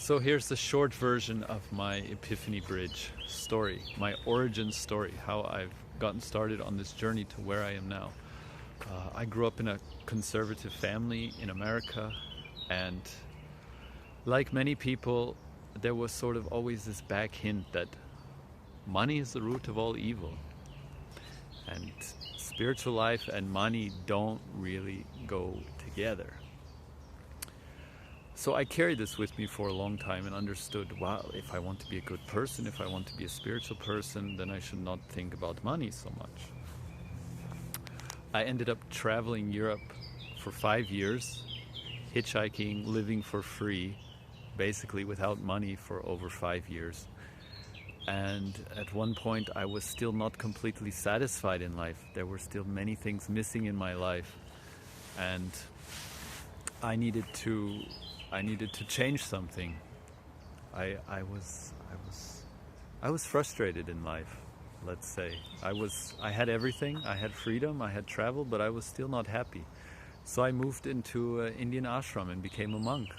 So here's the short version of my Epiphany Bridge story, my origin story, how I've gotten started on this journey to where I am now. I grew up in a conservative family in America, and like many people, there was sort of always this back hint that money is the root of all evil. And spiritual life and money don't really go together. So I carried this with me for a long time and understood, wow, if I want to be a good person, if I want to be a spiritual person, then I should not think about money so much. I ended up traveling Europe for 5 years, hitchhiking, living for free, basically without money for over 5 years. And at one point I was still not completely satisfied in life. There were still many things missing in my life, and I needed to change something. I was frustrated in life, let's say. I had everything, I had freedom, I had travel, but I was still not happy. So I moved into an Indian ashram and became a monk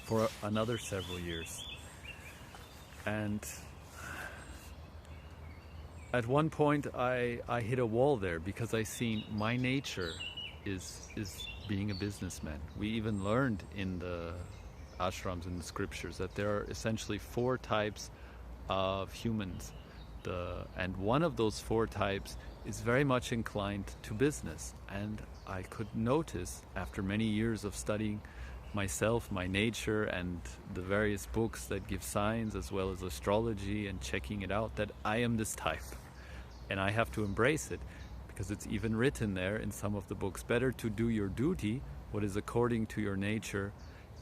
for another several years. And at one point I hit a wall there, because I seen my nature is being a businessman. We even learned in the ashrams, in the scriptures, that there are essentially 4 types of humans. And one of those 4 types is very much inclined to business. And I could notice, after many years of studying myself, my nature, and the various books that give signs as well as astrology and checking it out, that I am this type. And I have to embrace it, because it's even written there in some of the books, better to do your duty, what is according to your nature,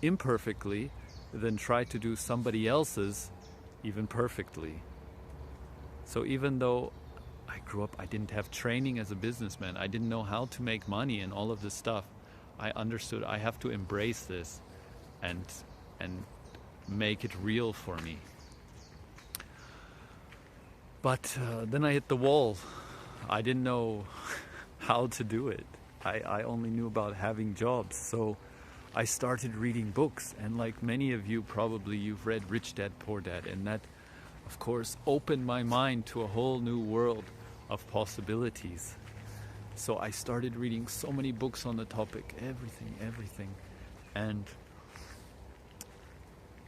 imperfectly, than try to do somebody else's even perfectly. So even though I grew up, I didn't have training as a businessman, I didn't know how to make money and all of this stuff, I understood I have to embrace this and make it real for me. But then I hit the wall. I didn't know how to do it. I only knew about having jobs. So I started reading books. And like many of you, probably you've read Rich Dad, Poor Dad. And that, of course, opened my mind to a whole new world of possibilities. So I started reading so many books on the topic, everything. And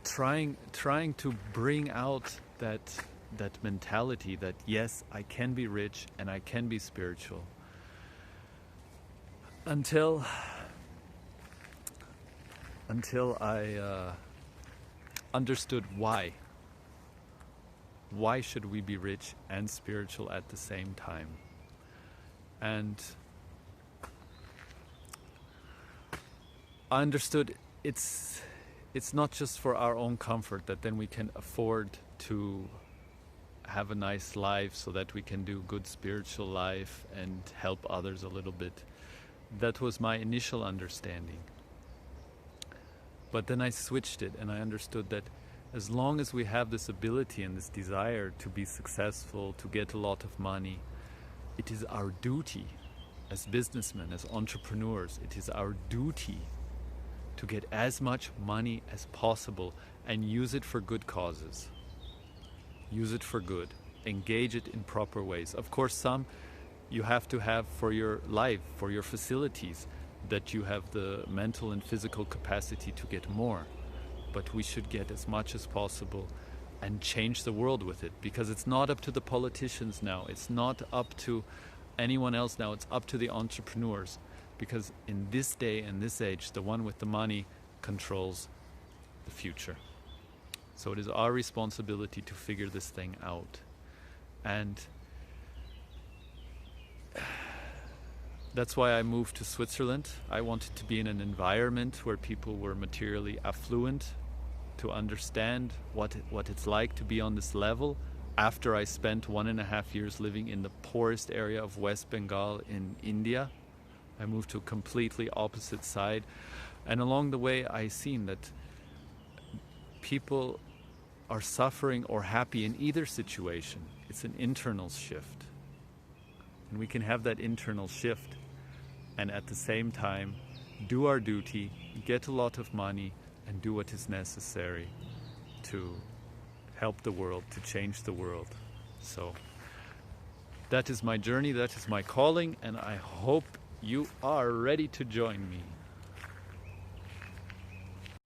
trying to bring out that mentality that yes, I can be rich and I can be spiritual, until I understood why should we be rich and spiritual at the same time. And I understood it's not just for our own comfort that then we can afford to have a nice life so that we can do good spiritual life and help others a little bit. That was my initial understanding. But then I switched it, and I understood that as long as we have this ability and this desire to be successful, to get a lot of money, it is our duty as businessmen, as entrepreneurs, it is our duty to get as much money as possible and use it for good causes. Use it for good. Engage it in proper ways. Of course, some you have to have for your life, for your facilities, that you have the mental and physical capacity to get more. But we should get as much as possible and change the world with it, because it's not up to the politicians now. It's not up to anyone else now. It's up to the entrepreneurs, because in this day and this age, the one with the money controls the future. So it is our responsibility to figure this thing out. And that's why I moved to Switzerland. I wanted to be in an environment where people were materially affluent, to understand what it's like to be on this level. After I spent 1.5 years living in the poorest area of West Bengal in India, I moved to a completely opposite side. And along the way, I seen that people are suffering or happy in either situation. It's an internal shift. And we can have that internal shift and at the same time do our duty, get a lot of money, and do what is necessary to help the world, to change the world. So that is my journey, that is my calling, and I hope you are ready to join me.